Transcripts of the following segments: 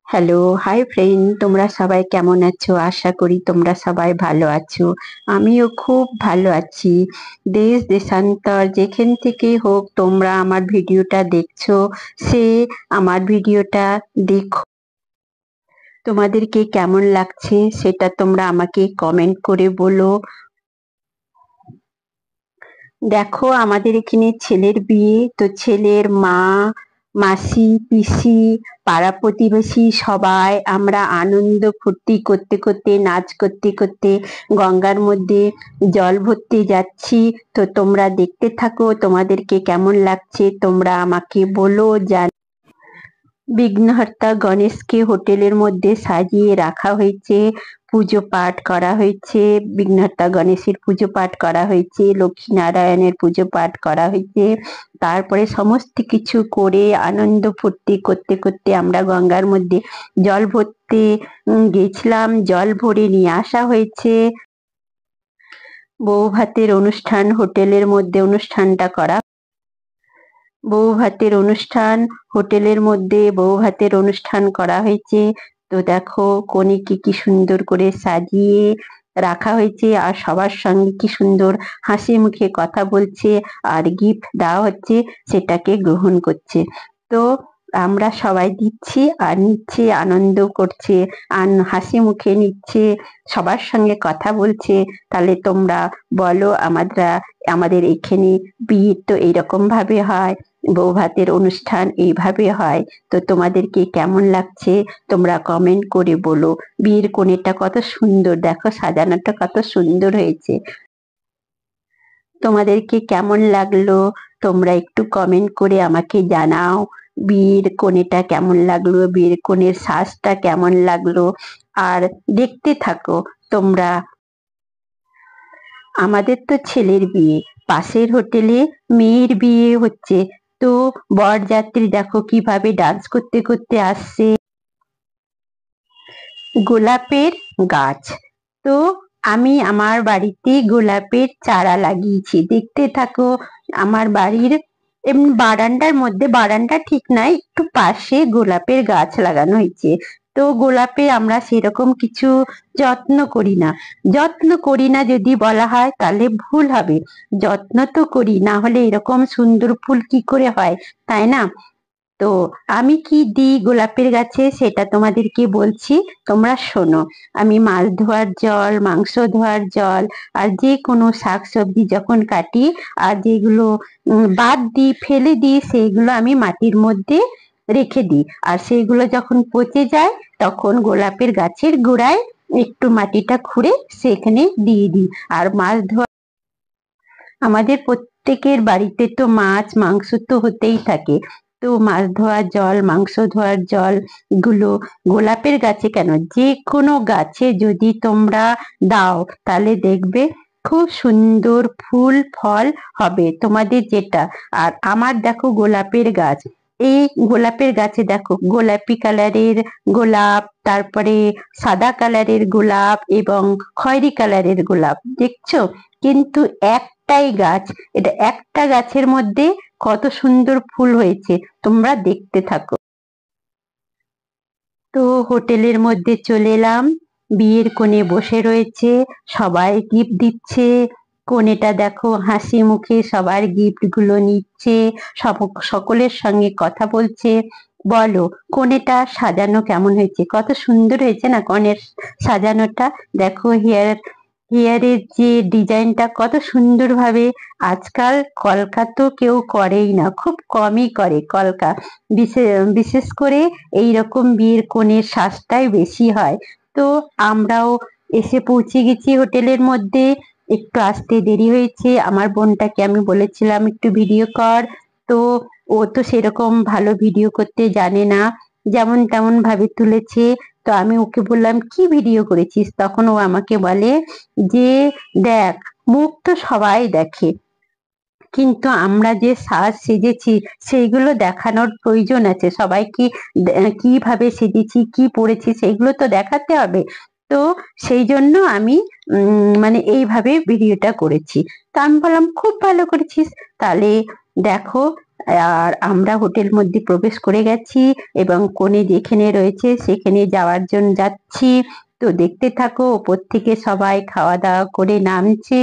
Hello, hi friend, তোমরা সবাই কেমন আছো? আশা করি তোমরা সবাই ভালো আছো। আমিও খুব ভালো আছি। দেশ দেশান্তর যেখান থেকেই হোক তোমরা আমার ভিডিওটা দেখছো, সে আমার ভিডিওটা দেখো। তোমাদেরকে কেমন লাগছে সেটা তোমরা আমাকে কমেন্ট করে বলো। দেখো, আমাদের এখানে ছেলের বিয়ে, তো ছেলের মা, মাসি, পিসি, পাড়া প্রতিবেশী সবাই আমরা আনন্দ ফুর্তি করতে করতে, নাচ করতে করতে গঙ্গার মধ্যে জল ভরতে যাচ্ছি। তো তোমরা দেখতে থাকো, তোমাদেরকে কেমন লাগছে তোমরা আমাকে বলো। বিঘ্নহর্তা গণেশকে হোটেলের মধ্যে সাজিয়ে রাখা হয়েছে, পুজো পাঠ করা হয়েছে, বিঘ্নহর্তা গণেশের পুজো পাঠ করা হয়েছে, লক্ষ্মী নারায়ণের পুজো পাঠ করা হয়েছে। তারপরে সমস্ত কিছু করে আনন্দ ফুর্তি করতে করতে আমরা গঙ্গার মধ্যে জল ভরতে গেছিলাম। জল ভরে নিয়ে আসা হয়েছে। বউ ভাতের অনুষ্ঠান, হোটেলের মধ্যে অনুষ্ঠানটা করা। বউ ভাতের অনুষ্ঠান, হোটেলের মধ্যে বউ ভাতের অনুষ্ঠান করা হয়েছে। তো দেখো, কনেকে কি সুন্দর করে সাজিয়ে রাখা হয়েছে, আর সবার সঙ্গে কি সুন্দর হাসি মুখে কথা বলছে, আর গিফট দেওয়া হচ্ছে, সেটাকে গ্রহণ করছে। তো আমরা সবাই দিচ্ছি আর নিচ্ছে, আনন্দ করছে, আর হাসি মুখে নিচ্ছে, সবার সঙ্গে কথা বলছে। তাহলে তোমরা বলো, আমাদের এখানে বিয়ে তো এইরকম ভাবে হয়, বউ ভাতের অনুষ্ঠান এইভাবে হয়। তো তোমাদেরকে কেমন লাগছে তোমরা কমেন্ট করে বলো। বিয়ের কোণেটা কত সুন্দর, দেখো সাজানোটা কত সুন্দর হয়েছে। তোমাদেরকে কেমন লাগলো তোমরা একটু কমেন্ট করে আমাকে জানাও। বিয়ের কোণেটা কেমন লাগলো, বিয়ের কোণের সাজটা কেমন লাগলো, আর দেখতে থাকো তোমরা। আমাদের তো ছেলের বিয়ে, পাশের হোটেলে মেয়ের বিয়ে হচ্ছে। তো বরযাত্রী দেখো কিভাবে ডান্স করতে করতে আসছে। গোলাপের গাছ, তো আমি আমার বাড়িতে গোলাপের চারা লাগিয়েছি, দেখতে থাকো। আমার বাড়ির এমনি বারান্দার মধ্যে, বারান্দা ঠিক নাই, একটু পাশে গোলাপের গাছ লাগানো হয়েছে। তো গোলাপে আমরা সেরকম কিছু যত্ন করি না। যত্ন করি না যদি বলা হয় তাহলে ভুল হবে। যত্ন তো করি, না হলে এরকম সুন্দর ফুল কি করে হয়, তাই না? তো আমি কি দিই গোলাপের গাছে সেটা তোমাদেরকে বলছি, তোমরা শোনো। আমি মাছ ধোয়ার জল, মাংস ধোয়ার জল, আর যে কোনো শাকসবজি যখন কাটি, আর যেগুলো বাদ দিই, ফেলে দিই, সেইগুলো আমি মাটির মধ্যে রেখে দিই। আর সেইগুলো যখন পচে যায়, তখন গোলাপের গাছের গোড়ায় একটু মাটিটা খুঁড়ে সেখানে দিয়ে দিই। আর মাছ ধোয়া, আমাদের প্রত্যেকের বাড়িতে তো মাছ মাংস তো হতেই থাকে। তো মাছ ধোয়ার জল, মাংস ধোয়ার জল গুলো গোলাপের গাছে কেন, যে কোনো গাছে যদি তোমরা দাও, তাহলে দেখবে খুব সুন্দর ফুল ফল হবে তোমাদের যেটা। আর আমার দেখো গোলাপের গাছ, এই গোলাপের গাছে দেখো গোলাপি কালারের গোলাপ, তারপরে সাদা কালারের গোলাপ এবং খয়েরি কালারের গোলাপ দেখছো। কিন্তু একটাই গাছ, এটা একটা গাছের মধ্যে কত সুন্দর ফুল হয়েছে, তোমরা দেখতে থাকো। তো হোটেলের মধ্যে চলে এলাম, বিয়ের কোণে বসে রয়েছে, সবাই গিফট দিচ্ছে। কোণেটা দেখো হাসি মুখে সবার গিফট গুলো নিচ্ছে, সকলের সঙ্গে কথা বলছে। বলো, কোণেটা সাজানো কেমন হয়েছে? কত সুন্দর হয়েছে না কনের সাজানোটা? দেখো হেয়ারের যে ডিজাইনটা কত সুন্দর ভাবে। আজকাল কলকা তো কেউ করেই না, খুব কমই করে কলকা। বিশেষ করে এইরকম বিয়ের কনের সাজটাই বেশি হয়। তো আমরাও এসে পৌঁছে গেছি হোটেলের মধ্যে। একটু আসতে দেরি হয়েছে, আমার বোনটাকে আমি বলেছিলাম একটু ভিডিও কর। তো ও তো সেরকম ভালো ভিডিও করতে জানে না, যেমন তেমন ভাবে তুলেছে। তো আমি ওকে বললাম কি ভিডিও করেছিস, তখন ও আমাকে বলে যে দেখ, মুখ তো সবাই দেখে, কিন্তু আমরা যে সাজ সেজেছি সেইগুলো দেখানোর প্রয়োজন আছে। সবাইকে কিভাবে সেজেছি, কি পরেছি, সেইগুলো তো দেখাতে হবে। তো সেই জন্য আমি মানে এইভাবে ভিডিওটা করেছি। তো আমি বললাম খুব ভালো করেছিস। তাহলে দেখো, আর আমরা হোটেল মধ্যে প্রবেশ করে গেছি এবং কোণে যেখানে রয়েছে সেখানে যাওয়ার জন্য যাচ্ছি। তো দেখতে থাকো, ওপর থেকে সবাই খাওয়া দাওয়া করে নামছে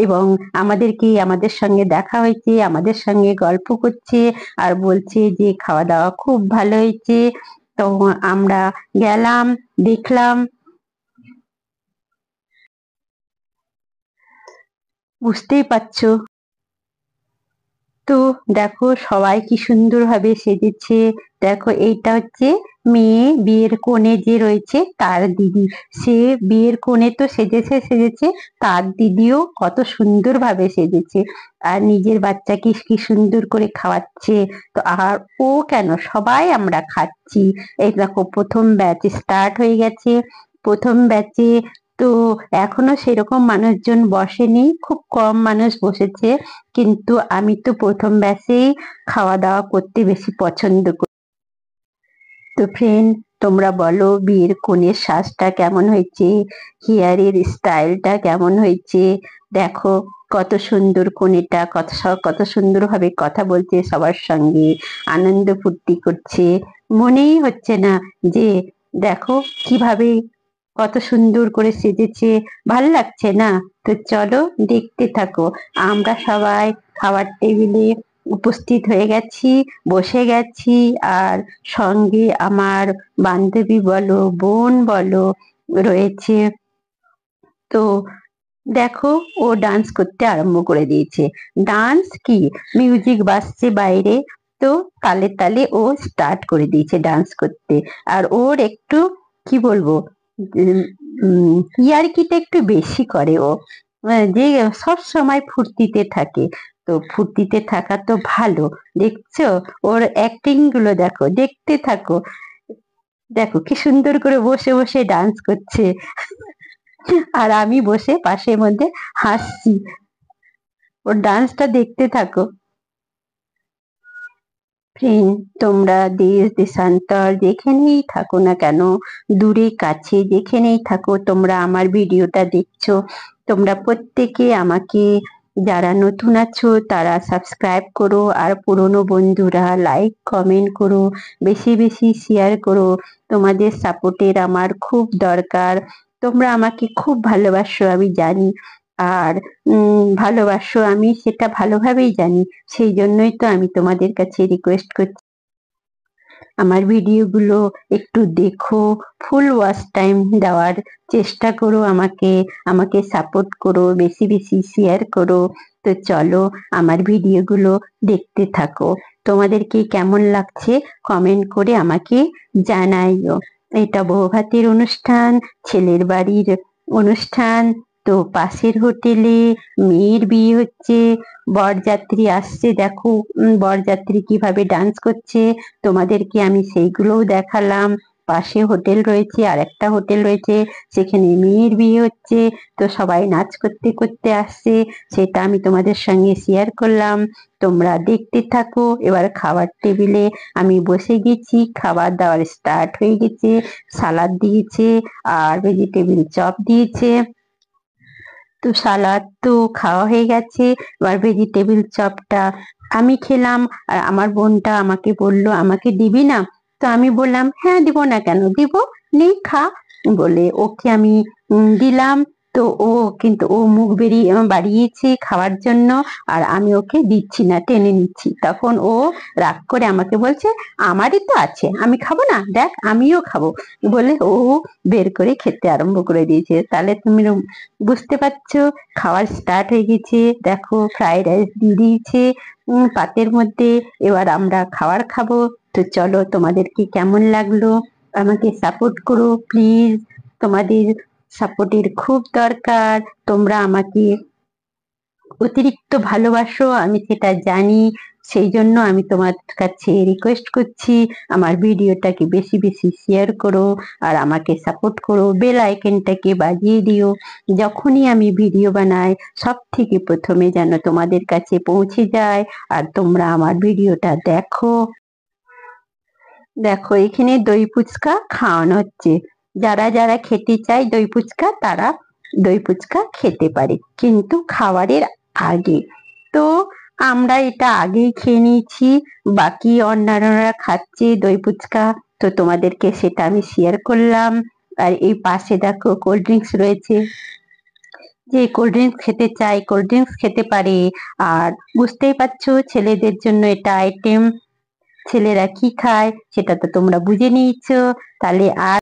এবং আমাদের সঙ্গে দেখা হয়েছে, আমাদের সঙ্গে গল্প করছে আর বলছে যে খাওয়া দাওয়া খুব ভালো হয়েছে। তো আমরা গেলাম, দেখলাম, বুঝতেই পারছো। তো দেখো সবাই কি সুন্দর ভাবে সেজেছে। দেখো এইটা হচ্ছে মেয়ে, বিয়ের কোণে যে রয়েছে তার দিদি। সে বিয়ের কোণে তো সেজেছে সেজেছে, তার দিদিও কত সুন্দর ভাবে সেজেছে আর নিজের বাচ্চাকে কি সুন্দর করে খাওয়াচ্ছে। তো আর ও কেন, সবাই আমরা খাচ্ছি। এই দেখো প্রথম ব্যাচ স্টার্ট হয়ে গেছে। প্রথম ব্যাচে তো এখনো সেরকম মানুষজন বসেনি, খুব কম মানুষ বসেছে, কিন্তু আমি তো প্রথম ব্যাচেই খাওয়া দাওয়া করতে বেশি পছন্দ করি। তো ফ্রেন্ড, তোমরা বলো বিয়ের কনের সাজটা কেমন হয়েছে, হেয়ারের স্টাইলটা কেমন হয়েছে। দেখো কত সুন্দর কনেটা, কত সুন্দর ভাবে কথা বলছে সবার সঙ্গে, আনন্দ ফুর্তি করছে। মনেই হচ্ছে না যে, দেখো কিভাবে কত সুন্দর করে সেজেছে, ভাল লাগছে না? তো চলো দেখতে থাকো। আমরা সবাই খাবার টেবিলে উপস্থিত হয়ে গেছি, বসে গেছি। আর সঙ্গে আমার বান্ধবী বলো, বোন বলো রয়েছে। তো দেখো ও ডান্স করতে আরম্ভ করে দিয়েছে। ডান্স কি, মিউজিক বাজছে বাইরে, তো তালে তালে ও স্টার্ট করে দিয়েছে ডান্স করতে। আর ওর একটু কি বলবো, ইয়ার্কিটা একটু বেশি করে ও, যে সব সময় ফুর্তিতে থাকে। তো ফুর্তিতে থাকা তো ভালো, দেখছো ওর অ্যাক্টিং গুলো, দেখো দেখতে থাকো। দেখো কি সুন্দর করে বসে বসে ডান্স করছে আর আমি বসে পাশের মধ্যে হাসছি। ওর ডান্সটা দেখতে থাকো। ফ্রেন্ড, তোমরা দেশ দেশান্তর যেখানেই থাকো না কেন, দূরে কাছে যেখানেই থাকো, তোমরা আমার ভিডিওটা দেখছো, তোমরা প্রত্যেকে আমাকে, যারা নতুন আছো তারা সাবস্ক্রাইব করো, আর পুরনো বন্ধুরা লাইক কমেন্ট করো, বেশি বেশি শেয়ার করো। তোমাদের সাপোর্টের আমার খুব দরকার। তোমরা আমাকে খুব ভালোবাসো আমি জানি, আর ভালোবাসো আমি সেটা ভালোভাবেই জানি। সেই জন্যই তো আমি তোমাদের কাছে রিকোয়েস্ট করছি, আমার ভিডিওগুলো একটু দেখো, ফুল ওয়াচ টাইম দেওয়ার চেষ্টা করো, আমাকে আমাকে সাপোর্ট করো, বেশি বেশি শেয়ার করো। তো চলো আমার ভিডিওগুলো দেখতে থাকো। তোমাদেরকে কেমন লাগছে কমেন্ট করে আমাকে জানাইও। এটা বৌভাতের অনুষ্ঠান, ছেলের বাড়ির অনুষ্ঠান। তো পাশের হোটেলে মেয়ের বিয়ে হচ্ছে, বরযাত্রী আসছে, দেখো বরযাত্রী কিভাবে ডান্স করছে, তোমাদেরকে আমি সেইগুলোও দেখালাম। পাশে হোটেল রয়েছে, আর একটা হোটেল রয়েছে, সেখানে মেয়ের বিয়ে হচ্ছে। তো সবাই নাচ করতে করতে আসছে, সেটা আমি তোমাদের সঙ্গে শেয়ার করলাম। তোমরা দেখতে থাকো। এবার খাবার টেবিলে আমি বসে গেছি, খাবার দাবার স্টার্ট হয়ে গেছে। সালাদ দিয়েছে আর ভেজিটেবিল চপ দিয়েছে। তো সালাদ তো খাওয়া হয়ে গেছে, এবার ভেজিটেবিল চপটা আমি খেলাম। আর আমার বোনটা আমাকে বলল, আমাকে দিবি না? তো আমি বললাম হ্যাঁ দিব না কেন, দিব, নেই খা বলে ওকে আমি দিলাম। তো ও কিন্তু ও মুখ বেরিয়ে বাড়িয়েছে খাওয়ার জন্য, আর আমি ওকে দিচ্ছি না, টেনে নিচ্ছি। তখন ও রাগ করে আমাকে বলছে আমারই তো আছে, আমি খাবো না, দেখ আমিও খাবো বলে ও বের করে খেতে আরম্ভ করে দিয়েছে। তাহলে তুমি বুঝতে পারছো, খাওয়ার স্টার্ট হয়ে গেছে। দেখো ফ্রাইড রাইস দিয়ে দিয়েছে পাতের মধ্যে। এবার আমরা খাবার খাবো। তো চলো তোমাদেরকে কেমন লাগলো আমাকে সাপোর্ট করো প্লিজ, তোমাদের সাপোর্টের খুব দরকার। তোমরা আমাকে অতিরিক্ত ভালোবাসো, আমি সেটা জানি। সেই জন্য আমি তোমার কাছে রিকোয়েস্ট করছি, আমার ভিডিওটাকে বেশি বেশি শেয়ার করো আর আমাকে সাপোর্ট করো, বেল আইকনটাকে বাজিয়ে দিও। যখনই আমি ভিডিও বানাই সব থেকে প্রথমে যেন তোমাদের কাছে পৌঁছে যায় আর তোমরা আমার ভিডিওটা দেখো। দেখো এখানে দই ফুচকা খাওয়ানো হচ্ছে, যারা যারা খেতে চায় দই ফুচকা তারা দই ফুচকা খেতে পারে, কিন্তু খাবারের আগে। তো আমরা এটা আগেই খেয়ে নিয়েছি, বাকি অন্যান্যরা খাচ্ছে দই ফুচকা, তো তোমাদেরকে সেটা আমি শেয়ার করলাম। আর এই পাশে দেখো কোল্ড ড্রিঙ্কস রয়েছে, যে কোল্ড ড্রিঙ্কস খেতে চাই কোল্ড ড্রিঙ্কস খেতে পারে। আর বুঝতেই পারছো ছেলেদের জন্য এটা আইটেম, ছেলেরা কি খায় সেটা তো তোমরা বুঝে নিয়েছো। তাহলে আর